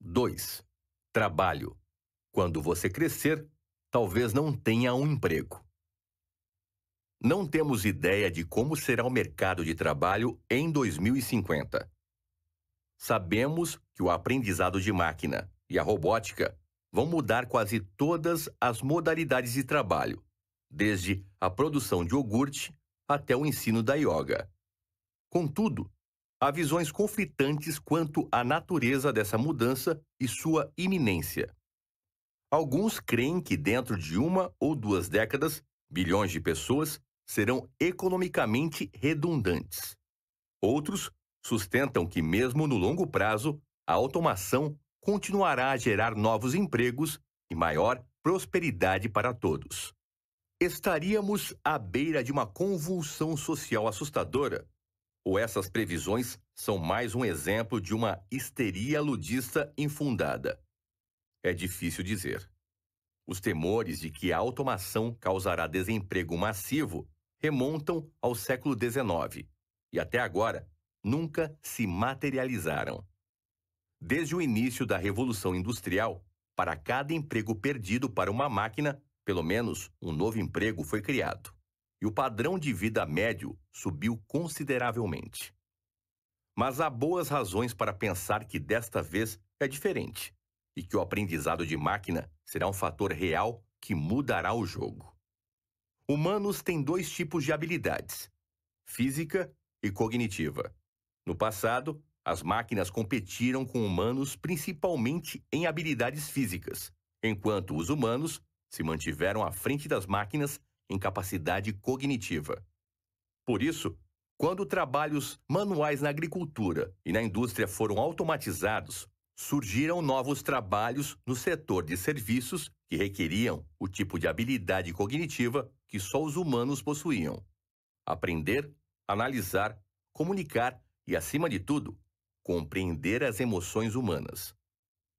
2. Trabalho. Quando você crescer, talvez não tenha um emprego. Não temos ideia de como será o mercado de trabalho em 2050. Sabemos que o aprendizado de máquina e a robótica vão mudar quase todas as modalidades de trabalho, desde a produção de iogurte até o ensino da yoga. Contudo, há visões conflitantes quanto à natureza dessa mudança e sua iminência. Alguns creem que dentro de 1 ou 2 décadas, bilhões de pessoas serão economicamente redundantes. Outros sustentam que, mesmo no longo prazo, a automação continuará a gerar novos empregos e maior prosperidade para todos. Estaríamos à beira de uma convulsão social assustadora? Ou essas previsões são mais um exemplo de uma histeria ludista infundada? É difícil dizer. Os temores de que a automação causará desemprego massivo remontam ao século XIX e até agora nunca se materializaram. Desde o início da Revolução Industrial, para cada emprego perdido para uma máquina, pelo menos um novo emprego foi criado. E o padrão de vida médio subiu consideravelmente. Mas há boas razões para pensar que desta vez é diferente e que o aprendizado de máquina será um fator real que mudará o jogo. Humanos têm 2 tipos de habilidades: física e cognitiva. No passado, as máquinas competiram com humanos principalmente em habilidades físicas, enquanto os humanos se mantiveram à frente das máquinas em capacidade cognitiva. Por isso, quando trabalhos manuais na agricultura e na indústria foram automatizados, surgiram novos trabalhos no setor de serviços que requeriam o tipo de habilidade cognitiva que só os humanos possuíam: aprender, analisar, comunicar e, acima de tudo, compreender as emoções humanas.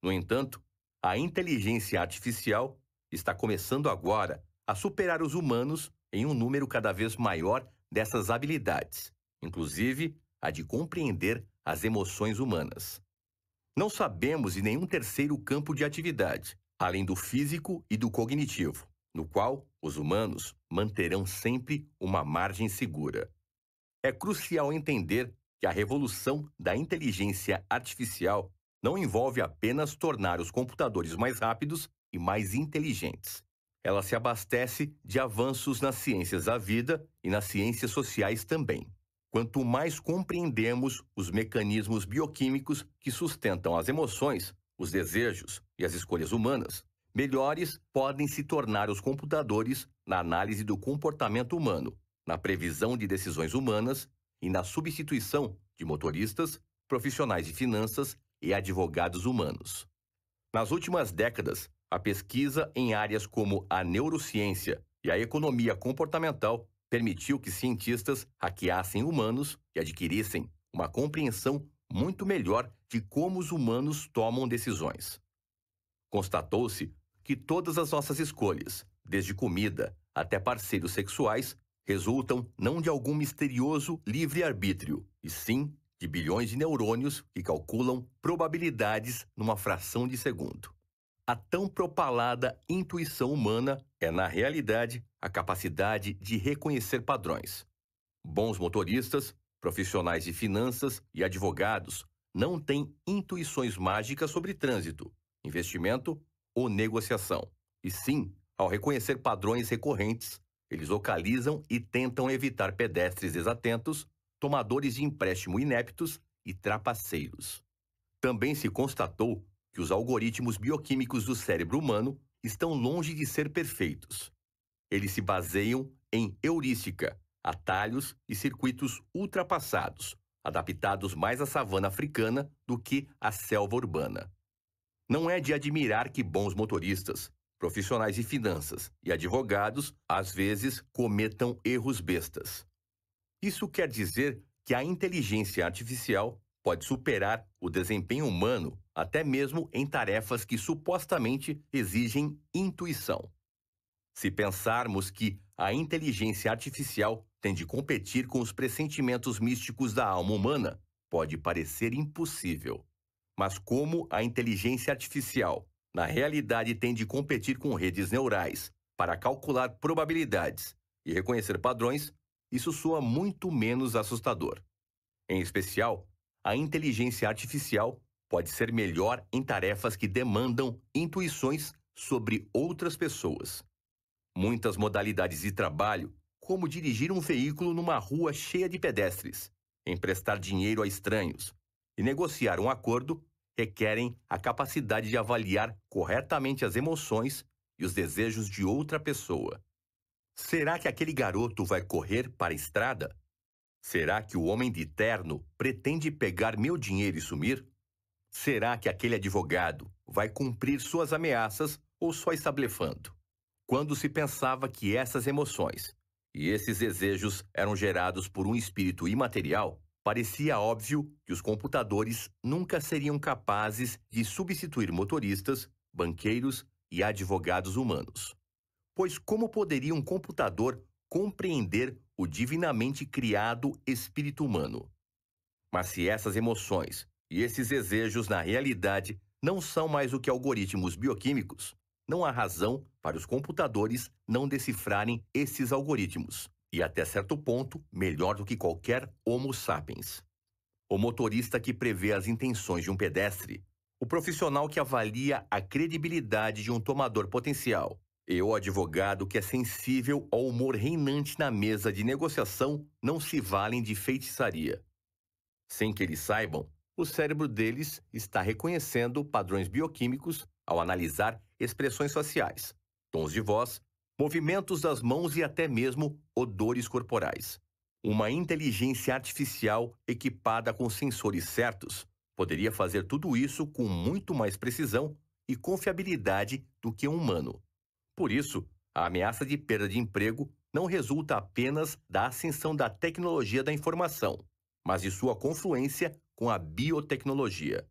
No entanto, a inteligência artificial está começando agora a superar os humanos em um número cada vez maior dessas habilidades, inclusive a de compreender as emoções humanas. Não sabemos de nenhum terceiro campo de atividade, além do físico e do cognitivo, no qual os humanos manterão sempre uma margem segura. É crucial entender que a revolução da inteligência artificial não envolve apenas tornar os computadores mais rápidos e mais inteligentes. Ela se abastece de avanços nas ciências da vida e nas ciências sociais também. Quanto mais compreendemos os mecanismos bioquímicos que sustentam as emoções, os desejos e as escolhas humanas, melhores podem se tornar os computadores na análise do comportamento humano, na previsão de decisões humanas e na substituição de motoristas, profissionais de finanças e advogados humanos. Nas últimas décadas, a pesquisa em áreas como a neurociência e a economia comportamental permitiu que cientistas hackeassem humanos e adquirissem uma compreensão muito melhor de como os humanos tomam decisões. Constatou-se que todas as nossas escolhas, desde comida até parceiros sexuais, resultam não de algum misterioso livre-arbítrio, e sim de bilhões de neurônios que calculam probabilidades numa fração de segundo. A tão propalada intuição humana é, na realidade, a capacidade de reconhecer padrões. Bons motoristas, profissionais de finanças e advogados não têm intuições mágicas sobre trânsito, investimento ou negociação. E sim, ao reconhecer padrões recorrentes, eles localizam e tentam evitar pedestres desatentos, tomadores de empréstimo ineptos e trapaceiros. Também se constatou que os algoritmos bioquímicos do cérebro humano estão longe de ser perfeitos. Eles se baseiam em heurística, atalhos e circuitos ultrapassados, adaptados mais à savana africana do que à selva urbana. Não é de admirar que bons motoristas, profissionais de finanças e advogados, às vezes, cometam erros bestas. Isso quer dizer que a inteligência artificial pode superar o desempenho humano até mesmo em tarefas que supostamente exigem intuição. Se pensarmos que a inteligência artificial tem de competir com os pressentimentos místicos da alma humana, pode parecer impossível. mas como a inteligência artificial, na realidade, tem de competir com redes neurais para calcular probabilidades e reconhecer padrões, isso soa muito menos assustador. Em especial, a inteligência artificial pode ser melhor em tarefas que demandam intuições sobre outras pessoas. Muitas modalidades de trabalho, como dirigir um veículo numa rua cheia de pedestres, emprestar dinheiro a estranhos e negociar um acordo, requerem a capacidade de avaliar corretamente as emoções e os desejos de outra pessoa. Será que aquele garoto vai correr para a estrada? Será que o homem de terno pretende pegar meu dinheiro e sumir? Será que aquele advogado vai cumprir suas ameaças ou só está blefando? Quando se pensava que essas emoções e esses desejos eram gerados por um espírito imaterial, parecia óbvio que os computadores nunca seriam capazes de substituir motoristas, banqueiros e advogados humanos. Pois como poderia um computador compreender o divinamente criado espírito humano? Mas se essas emoções e esses desejos na realidade não são mais do que algoritmos bioquímicos, não há razão para os computadores não decifrarem esses algoritmos, e até certo ponto, melhor do que qualquer Homo sapiens. O motorista que prevê as intenções de um pedestre, o profissional que avalia a credibilidade de um tomador potencial, e o advogado que é sensível ao humor reinante na mesa de negociação não se valem de feitiçaria. Sem que eles saibam, o cérebro deles está reconhecendo padrões bioquímicos ao analisar expressões faciais, tons de voz, movimentos das mãos e até mesmo odores corporais. Uma inteligência artificial equipada com sensores certos poderia fazer tudo isso com muito mais precisão e confiabilidade do que um humano. Por isso, a ameaça de perda de emprego não resulta apenas da ascensão da tecnologia da informação, mas de sua confluência com a biotecnologia.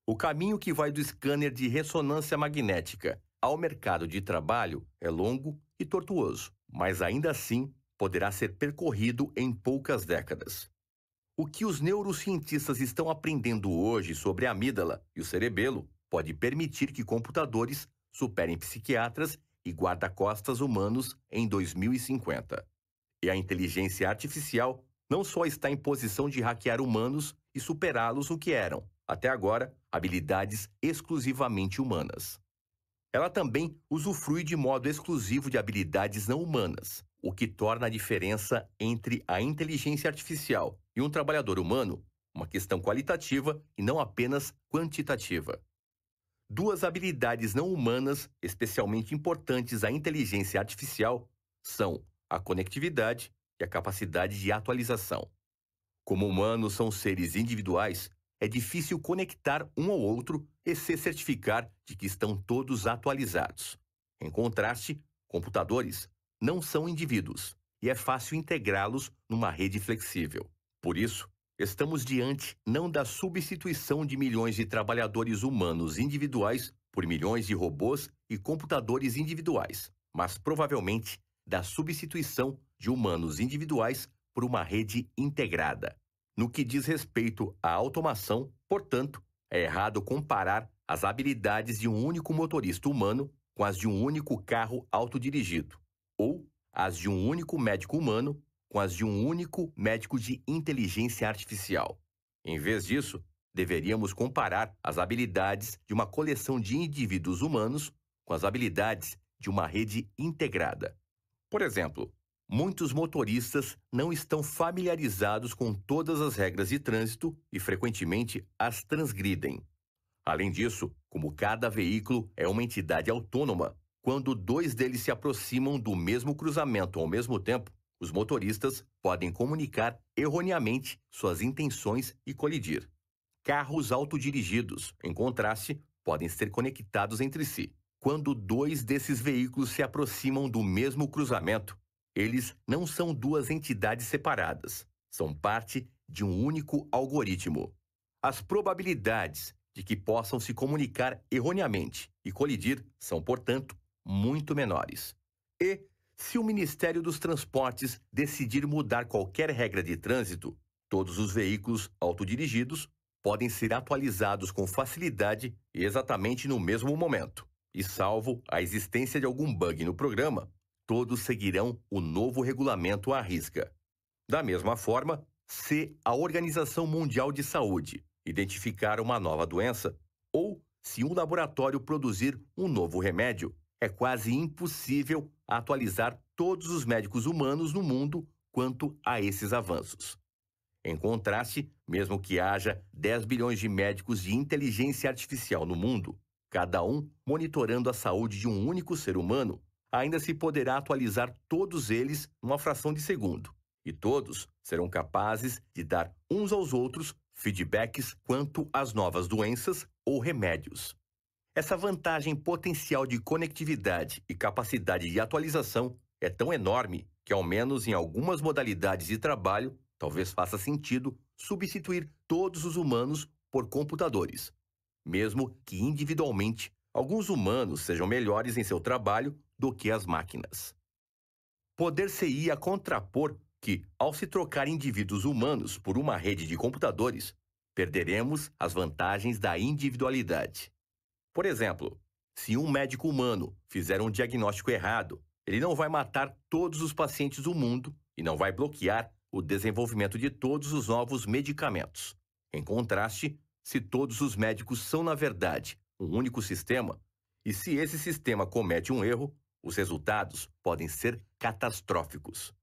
O caminho que vai do scanner de ressonância magnética ao mercado de trabalho é longo e tortuoso, mas ainda assim poderá ser percorrido em poucas décadas. O que os neurocientistas estão aprendendo hoje sobre a amígdala e o cerebelo pode permitir que computadores superem psiquiatras e guarda-costas humanos em 2050. E a inteligência artificial não só está em posição de hackear humanos e superá-los no que eram, até agora, habilidades exclusivamente humanas. Ela também usufrui de modo exclusivo de habilidades não humanas, o que torna a diferença entre a inteligência artificial e um trabalhador humano uma questão qualitativa e não apenas quantitativa. Duas habilidades não humanas especialmente importantes à inteligência artificial são a conectividade e a capacidade de atualização. Como humanos são seres individuais, é difícil conectar um ao outro e se certificar de que estão todos atualizados. Em contraste, computadores não são indivíduos e é fácil integrá-los numa rede flexível. Por isso, estamos diante não da substituição de milhões de trabalhadores humanos individuais por milhões de robôs e computadores individuais, mas provavelmente da substituição de humanos individuais por uma rede integrada. No que diz respeito à automação, portanto, é errado comparar as habilidades de um único motorista humano com as de um único carro autodirigido, ou as de um único médico humano com as de um único médico de inteligência artificial. Em vez disso, deveríamos comparar as habilidades de uma coleção de indivíduos humanos com as habilidades de uma rede integrada. Por exemplo, muitos motoristas não estão familiarizados com todas as regras de trânsito e, frequentemente, as transgridem. Além disso, como cada veículo é uma entidade autônoma, quando dois deles se aproximam do mesmo cruzamento ao mesmo tempo, os motoristas podem comunicar erroneamente suas intenções e colidir. Carros autodirigidos, em contraste, podem ser conectados entre si. Quando dois desses veículos se aproximam do mesmo cruzamento, eles não são duas entidades separadas, são parte de um único algoritmo. As probabilidades de que possam se comunicar erroneamente e colidir são, portanto, muito menores. E, se o Ministério dos Transportes decidir mudar qualquer regra de trânsito, todos os veículos autodirigidos podem ser atualizados com facilidade e exatamente no mesmo momento. E salvo a existência de algum bug no programa, todos seguirão o novo regulamento à risca. Da mesma forma, se a Organização Mundial de Saúde identificar uma nova doença ou se um laboratório produzir um novo remédio, é quase impossível atualizar todos os médicos humanos no mundo quanto a esses avanços. Em contraste, mesmo que haja 10 bilhões de médicos de inteligência artificial no mundo, cada um monitorando a saúde de um único ser humano, ainda se poderá atualizar todos eles numa fração de segundo. E todos serão capazes de dar uns aos outros feedbacks quanto às novas doenças ou remédios. Essa vantagem potencial de conectividade e capacidade de atualização é tão enorme que, ao menos em algumas modalidades de trabalho, talvez faça sentido substituir todos os humanos por computadores, mesmo que individualmente alguns humanos sejam melhores em seu trabalho do que as máquinas. Poder-se-ia contrapor que, ao se trocar indivíduos humanos por uma rede de computadores, perderemos as vantagens da individualidade. Por exemplo, se um médico humano fizer um diagnóstico errado, ele não vai matar todos os pacientes do mundo e não vai bloquear o desenvolvimento de todos os novos medicamentos. Em contraste, se todos os médicos são, na verdade, um único sistema, e se esse sistema comete um erro, os resultados podem ser catastróficos.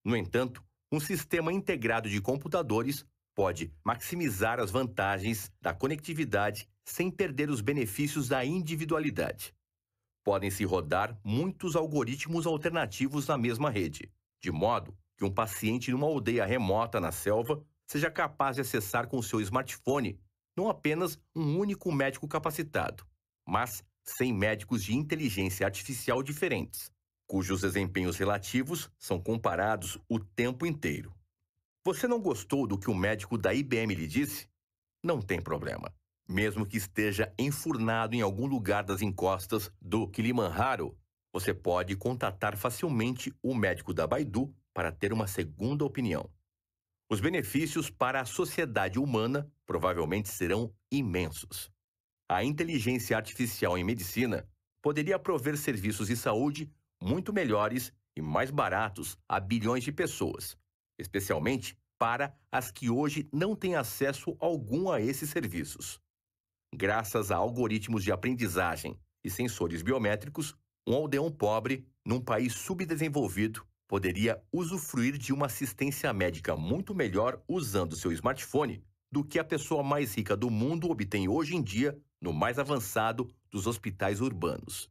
No entanto, um sistema integrado de computadores pode maximizar as vantagens da conectividade sem perder os benefícios da individualidade. Podem-se rodar muitos algoritmos alternativos na mesma rede, de modo que um paciente numa aldeia remota na selva seja capaz de acessar com seu smartphone não apenas um único médico capacitado, mas 100 médicos de inteligência artificial diferentes, cujos desempenhos relativos são comparados o tempo inteiro. Você não gostou do que o médico da IBM lhe disse? Não tem problema. Mesmo que esteja enfurnado em algum lugar das encostas do Kilimanjaro, você pode contatar facilmente o médico da Baidu para ter uma segunda opinião. Os benefícios para a sociedade humana provavelmente serão imensos. A inteligência artificial em medicina poderia prover serviços de saúde muito melhores e mais baratos a bilhões de pessoas, especialmente para as que hoje não têm acesso algum a esses serviços. Graças a algoritmos de aprendizagem e sensores biométricos, um aldeão pobre, num país subdesenvolvido, poderia usufruir de uma assistência médica muito melhor usando seu smartphone do que a pessoa mais rica do mundo obtém hoje em dia no mais avançado dos hospitais urbanos.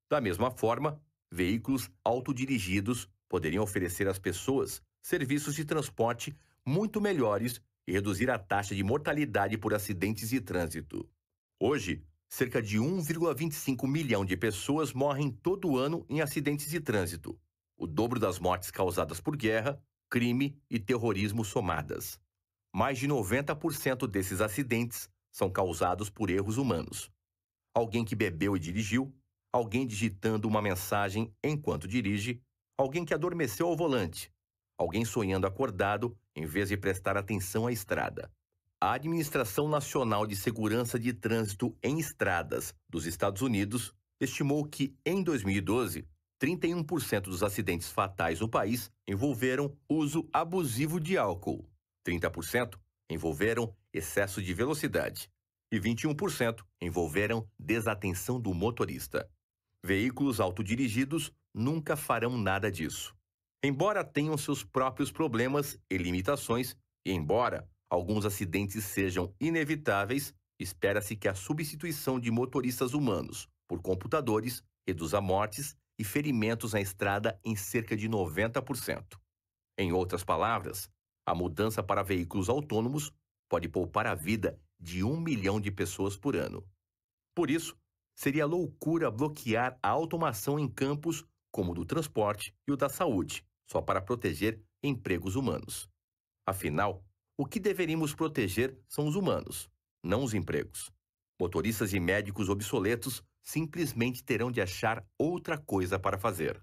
Da mesma forma, veículos autodirigidos poderiam oferecer às pessoas serviços de transporte muito melhores e reduzir a taxa de mortalidade por acidentes de trânsito. Hoje, cerca de 1,25 milhão de pessoas morrem todo ano em acidentes de trânsito, o dobro das mortes causadas por guerra, crime e terrorismo somadas. Mais de 90% desses acidentes são causados por erros humanos. Alguém que bebeu e dirigiu, alguém digitando uma mensagem enquanto dirige, alguém que adormeceu ao volante, alguém sonhando acordado em vez de prestar atenção à estrada. A Administração Nacional de Segurança de Trânsito em Estradas dos Estados Unidos estimou que, em 2012, 31% dos acidentes fatais no país envolveram uso abusivo de álcool, 30% envolveram excesso de velocidade e 21% envolveram desatenção do motorista. Veículos autodirigidos nunca farão nada disso. Embora tenham seus próprios problemas e limitações, e embora alguns acidentes sejam inevitáveis, espera-se que a substituição de motoristas humanos por computadores reduza mortes e ferimentos na estrada em cerca de 90%. Em outras palavras, a mudança para veículos autônomos pode poupar a vida de 1 milhão de pessoas por ano. Por isso, seria loucura bloquear a automação em campos como o do transporte e o da saúde, só para proteger empregos humanos. Afinal, o que deveríamos proteger são os humanos, não os empregos. Motoristas e médicos obsoletos simplesmente terão de achar outra coisa para fazer.